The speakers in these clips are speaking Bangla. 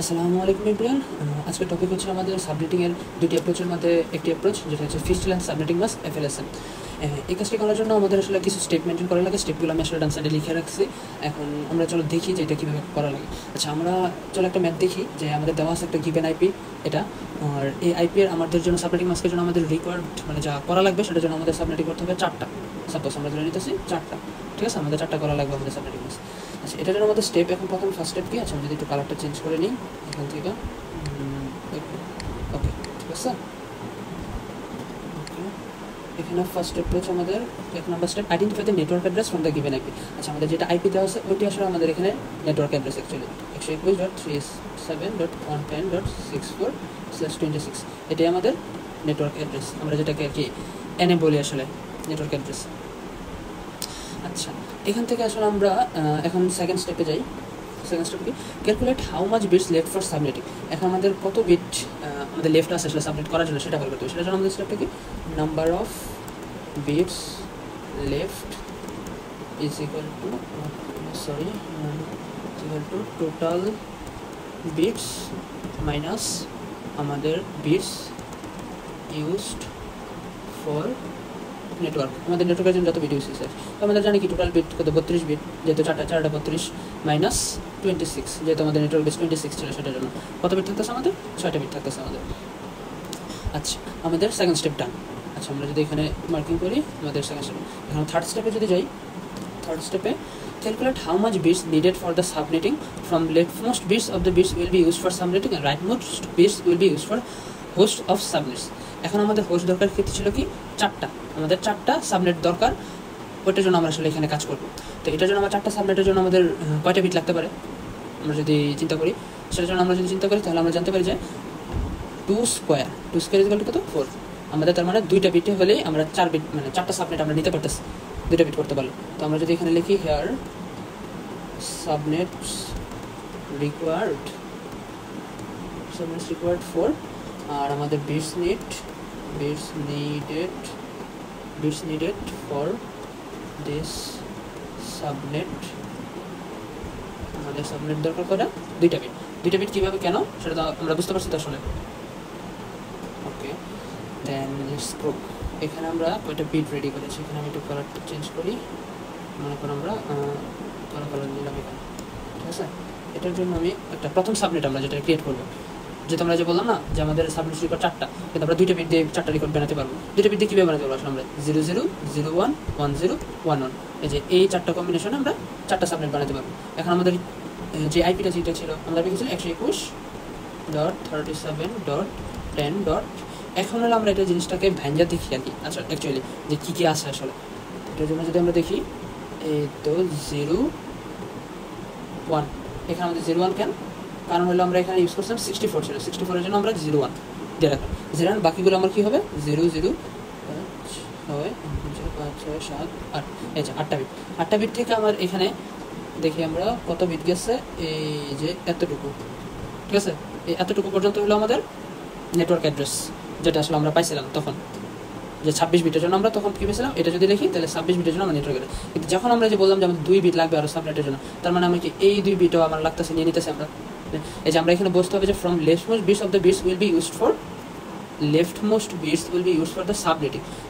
আসসালামু আলাইকুম এভরিওয়ান। আজকের টপিক হচ্ছে আমাদের সাবনেটিংয়ের দুটি অ্যাপ্রোচের মধ্যে একটি অ্যাপ্রোচ যেটা হচ্ছে ফিস্টুলা অ্যান্ড সাবনেটিং মাস FLSM। এই কাজটি করার জন্য আমাদের আসলে কিছু স্টেপ মেনটেন করা লাগে। স্টেপগুলো আমি আসলে ডান সাইডে লিখে রাখছি। এখন আমরা চলো দেখি যে এটা কীভাবে করা লাগে। আচ্ছা, আমরা চলো একটা ম্যাথ দেখি যে আমাদের দেওয়া আছে একটা গিভেন আইপি এটা, আর এই আইপি এর আমাদের জন্য সাবনেটিং মাস্কের জন্য আমাদের রিকোয়ার্ড মানে যা করা লাগবে সেটার জন্য আমাদের সাবনেটিং করতে হবে 4টা। সাপোজ আমরা ধরে নিতেছি 4টা, ঠিক আছে, আমাদের 4টা করা লাগবে আমাদের সাবনেটিং মাস্ক। আচ্ছা, এটার জন্য আমাদের স্টেপ এখন প্রথম ফার্স্ট স্টেপ কি আছে, আমি যদি একটু কালারটা চেঞ্জ করে নিই এখান থেকে। ওকে, ঠিক আছে। ওকে, এখানে ফার্স্ট স্টেপ রয়েছে আমাদের 1 number step, identify the network address from the given IP. আচ্ছা, আমাদের যেটা আইপি দেওয়া আছে ওইটি আসলে আমাদের এখানে নেটওয়ার্ক অ্যাড্রেস অ্যাকচুয়ালি 121.37.110.64/26। এটাই আমাদের নেটওয়ার্ক অ্যাড্রেস, আমরা যেটাকে আর কি এনএ বলি আসলে নেটওয়ার্ক অ্যাড্রেস। আচ্ছা, এখান থেকে আসলে আমরা এখন সেকেন্ড স্টেপে যাই। সেকেন্ড স্টেপ কি, calculate how much bits left for subnetting. এখন আমাদের কত বিট আমাদের লেফট আছে আসলে সাবনেট করার জন্য সেটা বের করতে হবে। সেটার জন্য আমাদের স্টেপটা কি, number of bits left is equal to total bits minus আমাদের বিটস ইউজড ফর নেটওয়ার্ক। আমাদের নেটওয়ার্কের জন্য যত বিট ইউজ হয়েছে, তো আমাদের জানি কি টোটাল বিট কত, 32 বিট, যেহেতু 4টা 32 মাইনাস 26, যেহেতু আমাদের নেটওয়ার্ক বেস 26 ছিল, সেটার জন্য কত বিট থাকতেছে আমাদের, 6টা বিট থাকতেছে আমাদের। আচ্ছা, আমাদের সেকেন্ড স্টেপ ডান। আচ্ছা, আমরা যদি এখানে মার্কিং করি আমাদের সেকেন্ড স্টেপ। এখন থার্ড স্টেপে যদি যাই, থার্ড স্টেপে calculate how much bits needed for the subnetting. From leftmost bits of the bits will be used for subnetting and rightmost bits will be used for host of subnets. এখন আমাদের হোস্ট দরকার ক্ষেত্রে ছিল কি 4টা, আমাদের 4টা সাবনেট দরকার, ওইটার জন্য আমরা আসলে এখানে কাজ করব। তো এটার জন্য আমরা 4টা সাবনেটের জন্য আমাদের কয়টা বিট লাগতে পারে আমরা যদি চিন্তা করি, সেটার জন্য আমরা যদি চিন্তা করি তাহলে আমরা জানতে পারি যে 2 স্কোয়ার ইকুয়াল টু কত, 4। আমাদের তার মানে 2টা বিটে হলেই আমরা 4 বিট মানে 4টা সাবনেট আমরা নিতে পারতেছি, 2টা বিট করতে পারলো। তো আমরা যদি এখানে লিখি হেয়ার সাবনেটস রিকোয়ার্ড 4, আর আমাদের bits needed for this subnet, আমাদের সাবনেট দরকার করে 2টা বিট কীভাবে কেন সেটা তো আমরা বুঝতে পারছি তো আসলে। ওকে, দেন লেটস গো। এখানে আমরা কয়টা বিট রেডি করেছি, এখানে আমি একটু কালারটা চেঞ্জ করি, মনে করুন আমরা কালার নিলাম এখানে, ঠিক আছে। এটার জন্য আমি একটা প্রথম সাবনেট আমরা যেটা ক্রিয়েট করবো, যেহেতু আমরা যে বললাম না যে আমাদের সাবনেট রেকর্ড 4টা, কিন্তু আমরা 2টা বিট দিয়ে 4টা রেকর্ড বানাতে পারবো। 2টা বিট দিয়ে কীভাবে বানাতে পারবো আসলে আমরা 0 0 0 1 1 0 1 1, এই যে এই 4টা কম্বিনেশনে আমরা 4টা সাবনেট বানাতে পারবো। এখন আমাদের যে আইপিটা যেটা ছিল আমরা লিখেছিলাম 121.37.10. এখন হলো আমরা এটা জিনিসটাকে ভ্যাঞ্জা দেখি আর কি। আচ্ছা, অ্যাকচুয়ালি যে কী আছে আসলে এটার জন্য যদি আমরা দেখি, এই তো 0 1, এখানে আমাদের 0 1 কেন, কারণ হলো আমরা এখানে ইউজ করছিলাম 64 ছিল, 64-এর জন্য আমরা 0 1 দিয়ে রাখলাম। 0 1 বাকিগুলো আমার কী হবে 0 0 5 6 7 8, এই যে 8টা বিট থেকে আমার এখানে দেখি আমরা কত বিট গেছে, এই যে এতটুকু, ঠিক আছে। এই এতটুকু পর্যন্ত হলো আমাদের নেটওয়ার্ক অ্যাড্রেস, যেটা আসলে আমরা পাইছিলাম তখন যে 26 বিটের জন্য আমরা তখন কী পেয়েছিলাম, এটা যদি লিখি তাহলে 26 বিটের জন্য আমার নেটওয়ার্ক অ্যাড্রেস। কিন্তু যখন আমরা যে বললাম যে আমাদের 2 বিট লাগবে আরও সাবনেটের জন্য, তার মানে আমি কি এই 2 বিটও আমার লাগতেছে নিয়ে নিতেছে আমরা। এই যে আমরা এখানে বসতে হবে যে from leftmost bits of the bits will be used for the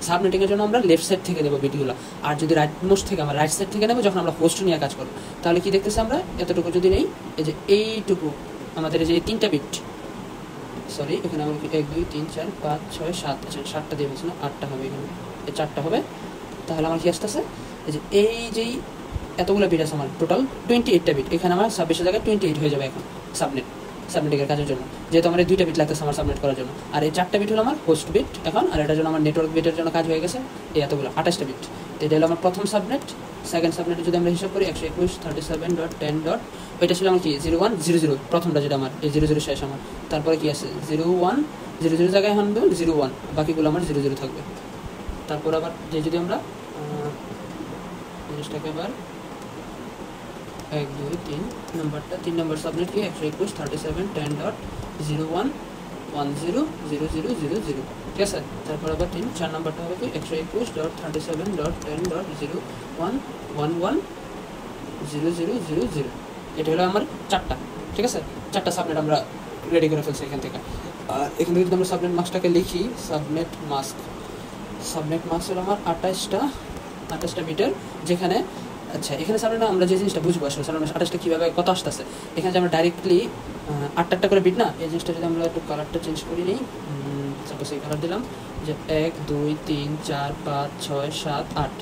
সাবনেটিংয়ের জন্য আমরা লেফট সাইড থেকে নেবো বিটগুলো, আর যদি রাইটমোস্ট থেকে আমরা রাইট সাইড থেকে নেবো যখন আমরা হোস্ট নিয়ে কাজ করবো। তাহলে কি দেখতেছি আমরা এতটুকু যদি নেই, এই যে এইটুকু আমাদের এই যে 3টা বিট, সরি এখানে আমরা 1 2 3 4 5 6 7, আচ্ছা 7টা দিয়ে বলছি না, 8টা হবে এখানে, এই 4টা হবে। তাহলে আমার কি আসতেছে, এই যে এই যেই এতগুলো বিট আছে আমার টোটাল 28টা বিট, এখানে আমার 26-এর জায়গায় 28 হয়ে যাবে এখন সাবনেটিংয়ের কাজের জন্য, যেহেতু আমার 2টা বিট লাগতেছে আমার সাবনেট করার জন্য। আর এই 4টা বিট হলো আমার হোস্ট বিট এখন, আর এটার জন্য আমার নেটওয়ার্ক বিটের জন্য কাজ হয়ে গেছে এই এতগুলো 28টা বিট। তো এটা হলো আমার প্রথম সাবনেট। সেকেন্ড সাবনেটে যদি আমরা হিসাব করি 121.37.10. ওইটা ছিল আমার কি 0 1 0 0, প্রথমটা যেটা আমার এই 0 0 শেষ আমার। তারপরে কি আছে 0 1 0 0 জায়গায় এখন 0 1, বাকিগুলো আমার 0 0 থাকবে। তারপর আবার যে যদি আমরা জিনিসটাকে আবার 1 2 3 নাম্বারটা 3 নম্বর সাবনেট কি 121.37.10.01 10 0 0 0 0, ঠিক আছে। তারপর আবার 4 নাম্বারটা হবে কি 121.37.10.01 11 0 0 0 0, এটা হলো আমার 4টা, ঠিক আছে, 4টা সাবনেট আমরা রেডি করে ফেলছি এখান থেকে। আর এখান থেকে যদি আমরা সাবনেট মাস্কটাকে লিখি, সাবনেট মাস্ক হলো আমার 28টা বিটের, যেখানে আচ্ছা এখানে সাবনেট আমরা যে জিনিসটা বুঝবো আসলে সাবনেট 28টা কীভাবে কত আসতেছে, এখানে যে আমরা ডাইরেক্টলি 8টা করে বিট না, এই জিনিসটা যদি আমরা একটু কালারটা চেঞ্জ করে নিই, সাপোজ এই কালার দিলাম যে 1 2 3 4 5 6 7 8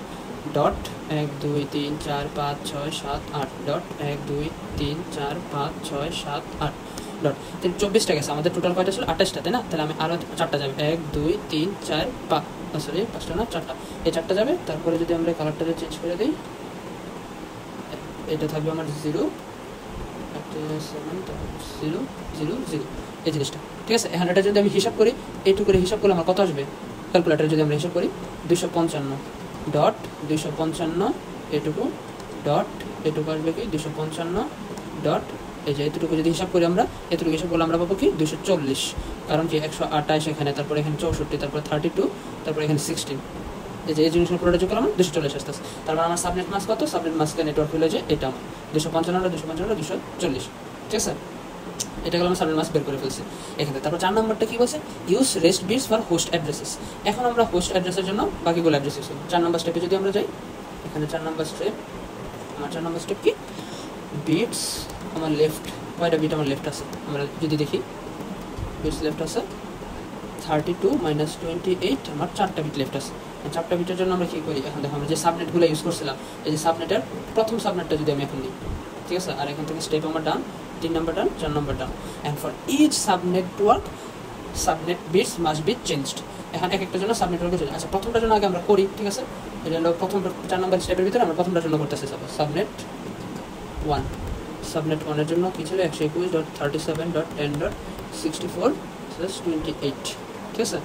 ডট 1 2 3 4 5 6 7 8 ডট 1 2 3 4 5 6 7 8 ডট 24টা গেছে আমাদের। টোটাল কয়টা ছিল 28টা, তাই না? তাহলে আমি আরও 4টা যাবে, 1 2 3 4 5, সরি 5টা না 4টা, এই 4টা যাবে। তারপরে যদি আমরা কালারটাকে চেঞ্জ করে দিই, এটা থাকবে আমার 0 7 0 0 0, এই জিনিসটা, ঠিক আছে। এখন এটা যদি আমি হিসাব করি, এইটুকু করে হিসাব করলে আমার কত আসবে, ক্যালকুলেটারে যদি আমরা হিসাব করি 255 ডট 255 এটুকু ডট এটুকু আসবে কি 255 ডট এই যে এতটুকু যদি হিসাব করি আমরা, এতটুকু হিসাব করলে আমরা পাবো কি 240, কারণ কি 128 এখানে, তারপরে এখানে 64, তারপরে 32, তারপরে এখানে 16, এই যে এই জিনিসগুলো পুরোটা যোগ করলাম 240 আসতেছে। তারপর আমার সাবনেট মাস্ক কত, সাবনেট মাস্কের নেটওয়ার্ক হলো যে এটা আমার 255 ঠিক আছে। এটা গেল আমরা সাবনেট মাস্ক বের করে ফেলছি এখানে। তারপর 4 নম্বরটা কি বলছে, use rest bits for host addresses. এখন আমরা হোস্ট অ্যাড্রেসের জন্য বাকিগুলো অ্যাড্রেস ইউজ করব। 4 নম্বর স্টেপে যদি আমরা যাই, এখানে 4 নম্বর স্টেপ, আমার 4 নম্বর স্টেপ কি, বিটস আমার লেফট, কয়টা বিট আমার লেফট আছে আমরা যদি দেখি, বিটস লেফট আছে 32 - 28, আমার 4টা বিট লেফট আছে। 4টা বিটের জন্য আমরা কী করি, এখন দেখো আমরা যে সাবনেটগুলো ইউজ করছিলাম, এই যে সাবনেটের প্রথম সাবনেটটা যদি আমি এখন নিই, ঠিক আছে, আর এখান থেকে স্টেপ আমার done, 3 number done, 4 number done, and for each subnetwork subnet bits must be changed. এখন এক একটা জন্য সাবনেটওয়ার্কে চলে। আচ্ছা প্রথমটার জন্য আগে আমরা করি, ঠিক আছে, এটা হলো প্রথম 4 নম্বর স্টেপের ভিতরে আমরা প্রথমটার জন্য করতেছি। সাবনেট 1, সাবনেট 1-এর জন্য কী ছিল, 121.37.10.64/28, ঠিক আছে।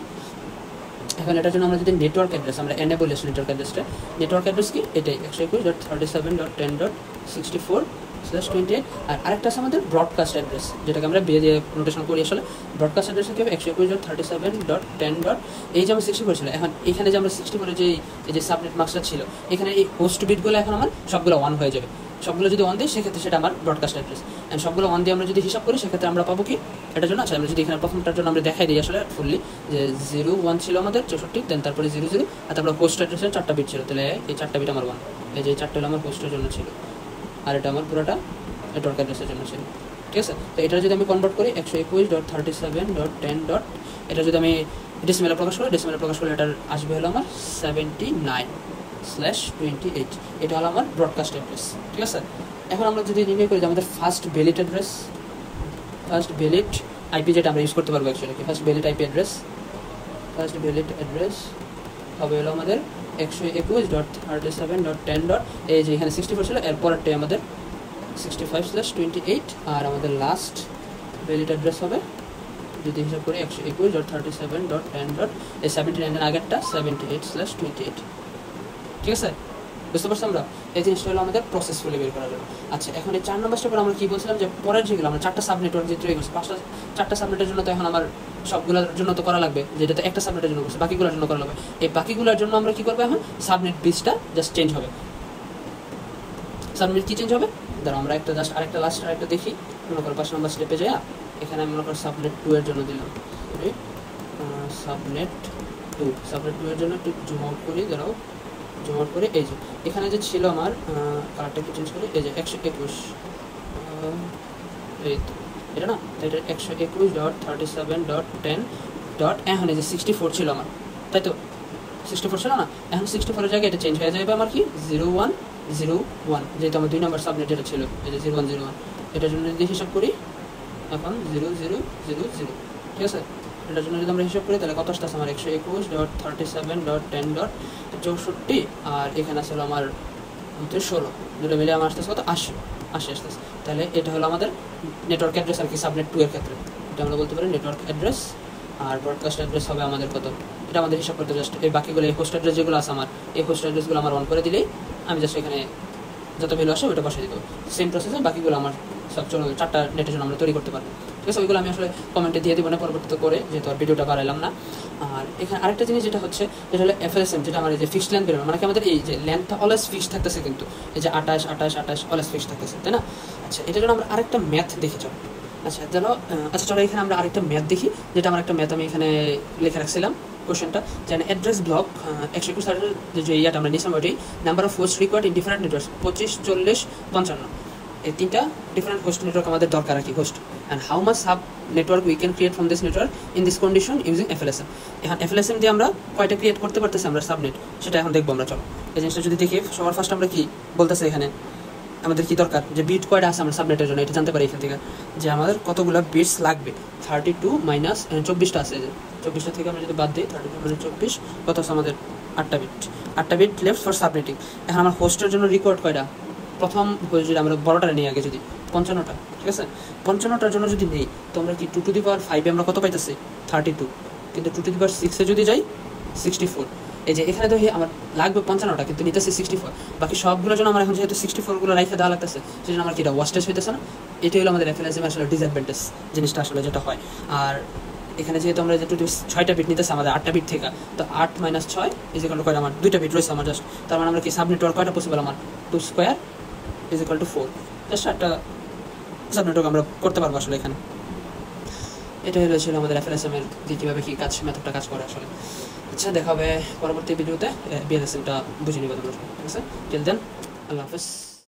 এখন এটার জন্য আমরা যদি নেটওয়ার্ক অ্যাড্রেস আমরা এনেবল নেটওয়ার্ক অ্যাড্রেসটা, নেটওয়ার্ক অ্যাড্রেস কি এটাই 121.37.10.64/28। আর আরেকটা আছে আমাদের ব্রডকাস্ট অ্যাড্রেস, যেটাকে আমরা বে দিয়ে নোটেশন করি আসলে। ব্রডকাস্ট অ্যাড্রেস কি হবে 121.37.10. এই যে আমরা 64 ছিল, এখন এখানে যে আমরা 64 যে এই যে সাবনেট মাস্কটা ছিল, এখানে এই হোস্ট বিটগুলো এখন আমার সবগুলো 1 হয়ে যাবে। সবগুলো যদি 1 দিই সেক্ষেত্রে সেটা আমার ব্রডকাস্ট অ্যাড্রেস। অ্যান্ড সবগুলো 1 দিয়ে আমরা যদি হিসাব করি সেক্ষেত্রে আমরা পাবো কি এটার জন্য। আচ্ছা আমরা যদি এখানে প্রথমটার জন্য আমরা দেখাই দিই আসলে ফুললি, যে 0 1 ছিল আমাদের 64, দেন তারপরে 0 0, আর তারপরে হোস্ট অ্যাড্রেসের 4টা বিট ছিল, তাহলে এই 4টা বিট আমার 1, এই যে 4টা হলো আমার হোস্টের জন্য ছিল, আর এটা আমার পুরোটা নেটওয়ার্ক অ্যাড্রেসের জন্য ছিল, ঠিক আছে। তো এটা যদি আমি কনভার্ট করি 121.37.10. এটা যদি আমি ডেসিমেলে প্রকাশ করি, ডেসিমেলে প্রকাশ করলে এটার আসবে হলো আমার 79/28, এটা হলো আমার ব্রডকাস্ট অ্যাড্রেস, ঠিক আছে। এখন আমরা যদি নির্ণয় করি যে আমাদের first valid address, first valid IP যেটা আমরা ইউজ করতে পারবো actually, first valid IP address, first valid address হবে হলো আমাদের 121.37.10. এই যে এখানে 64 ছিল, এরপরটাই আমাদের 65/28, আর আমাদের লাস্ট ভ্যালিড অ্যাড্রেস হবে যদি হিসাব করি 121.37.10. এই 79 আগেরটা 78/28, ঠিক আছে। বুঝতে পারছি আমরা, এই জিনিসটা হলো আমাদের প্রসেসফুলি বের করার জন্য। আচ্ছা এখন এই 4 নম্বর স্টেপে আমরা কি বলছিলাম, যে পরের যেগুলো আমরা 4টা সাব নেটওয়ার্ক যে তৈরি করছি, 4টা সাবনেটের জন্য তো এখন আমার সবগুলোর জন্য তো করা লাগবে, যেটা তো একটা সাবনেটের জন্য করছে, বাকিগুলোর জন্য করা লাগবে। এই বাকিগুলোর জন্য আমরা কি করবো, এখন সাবনেট বিটসটা জাস্ট চেঞ্জ হবে। সাবনেট কি চেঞ্জ হবে, ধরো আমরা একটা জাস্ট আরেকটা লাস্ট আরেকটা দেখি, মনে করো 5 নম্বর স্টেপে যাই, এখানে আমি মনে করো সাবনেট 2 এর জন্য দিলাম, সাবনেট 2 এর জন্য একটু জুম আউট করি, ধরো জুম আউট করে এই যে এখানে যে ছিল আমার কালারটা একটু চেঞ্জ করি, এই যে 121, এই তো এটা না, এটা 121.37.10. এখন এই যে 64 ছিল আমার, তাই তো 64 ছিল না, এখন 64-এর জায়গায় এটা চেঞ্জ হয়ে যাবে আমার কি 0101, যেহেতু আমার 2 নম্বর সাবনেট যেটা ছিল এই যে 0101, এটার জন্য যদি হিসাব করি এখন 0000, ঠিক আছে। এটার জন্য যদি আমরা হিসাব করি তাহলে কত আসতেছে আমার 121.37.10.64, আর এখানে আসলে আমার 16, দুটো মিলে আমার আসতেছে কত 80 আসতেছে। তাহলে এটা হলো আমাদের নেটওয়ার্ক অ্যাড্রেস আর কি সাবনেট 2 এর ক্ষেত্রে, এটা আমরা বলতে পারি নেটওয়ার্ক অ্যাড্রেস। আর ব্রডকাস্ট অ্যাড্রেস হবে আমাদের কত, এটা আমাদের হিসাব করতে জাস্ট এই বাকিগুলো এই হোস্ট অ্যাড্রেস যেগুলো আছে আমার, এই হোস্ট অ্যাড্রেসগুলো আমার অন করে দিলেই আমি জাস্ট এখানে যত ভ্যালু আসে ওটা বসে দিতে হবে। সেম প্রসেসে বাকিগুলো আমার সব 4টা নেটের জন্য আমরা তৈরি করতে পারবো, ঠিক আছে। ওইগুলো আমি আসলে কমেন্টে দিয়ে দিব না পরবর্তীতে করে, যেহেতু আর ভিডিওটা বাড়াইলাম না। আর এখানে আরেকটা জিনিস যেটা হচ্ছে, যেটা হলো FLSM, যেটা আমার এই যে ফিক্সড লেন্থ বেরোবে, মানে কি আমাদের এই যে লেন্থটা অলওয়েজ ফিক্সড থাকতেছে, কিন্তু এই যে 28 অলওয়েজ ফিক্সড থাকতেছে, তাই না। আচ্ছা এটার জন্য আমরা আরেকটা ম্যাথ দেখি চলো। আচ্ছা চলো এখানে আমরা আরেকটা ম্যাথ দেখি, যেটা আমার একটা ম্যাথ আমি এখানে লিখে রাখছিলাম কোশ্চেনটা, যেন অ্যাড্রেস ব্লক 121 যে ইয়াটা আমরা নিয়েছিলাম ওইটাই, number of host required in different network 25, 40, 55, এই তিনটা ডিফারেন্ট হোস্ট নেটওয়ার্ক আমাদের দরকার আর কি host, and how much sub network we can create from this network in this condition using FLSM। এখন FLSM দিয়ে আমরা কয়টা ক্রিয়েট করতে পারতেছি আমরা সাবনেট, সেটা এখন দেখবো আমরা। চলো এই জিনিসটা যদি দেখি, সবার ফার্স্ট আমরা কি বলতেছে এখানে আমাদের কি দরকার, যে বিট কয়টা আছে আমরা সাবনেটের জন্য, এটা জানতে পারি এখান থেকে যে আমাদের কতগুলো বিটস লাগবে। 32 মাইনাস 24টা আছে, যে 24টা থেকে আমরা যদি বাদ দিই 32 মানে 24, কত আছে আমাদের 8টা বিট লেফট ফর সাবনেটিং। এখন আমার হোস্টের জন্য রিকোয়ার্ড কয়টা, প্রথম যদি আমরা বড়টা নিই আগে, যদি 55টা, ঠিক আছে 55টার জন্য যদি নেই, তো আমরা কি 2 টু দি পাওয়ার 5 আমরা কত পাইতেছি 32, কিন্তু 2 টু দি পাওয়ার 6 যদি যাই 64। এই যে এখানে তো আমার লাগবে 55টা, কিন্তু নিতেছি 64, বাকি সবগুলোর জন্য আমার এখন যেহেতু 64গুলো রাইখে দেওয়া লাগতেছে, সেই জন্য আমার কি এটা ওয়াস্টেজ হইতেছে না। এটাই হলো আমাদের FLSM আসলে ডিসঅ্যাডভান্টেজ জিনিসটা আসলে যেটা হয়। আর এখানে যেহেতু আমরা যেহেতু 6টা বিট নিতেছে আমাদের 8টা বিট থেকে, তো 8 মাইনাস 6 ইজ ইকুয়াল টু কয়টা, আমার 2টা বিট রয়েছে আমার জাস্ট, তার মানে আমরা কি সাব নেটওয়ার্ক কয়টা পসিবল, আমার 2 square is equal two 4, just একটা সাব নেটওয়ার্ক আমরা করতে পারবো আসলে এখানে। এটা ছিল আমাদের FLSM এর কীভাবে কী কাজ, মেথডটা কাজ করে আসলে। আচ্ছা দেখা হবে পরবর্তী ভিডিওতে, BLSM টা বুঝে নিবে তোমরা, ঠিক আছে? টিল দেন আল্লাহ হাফেজ।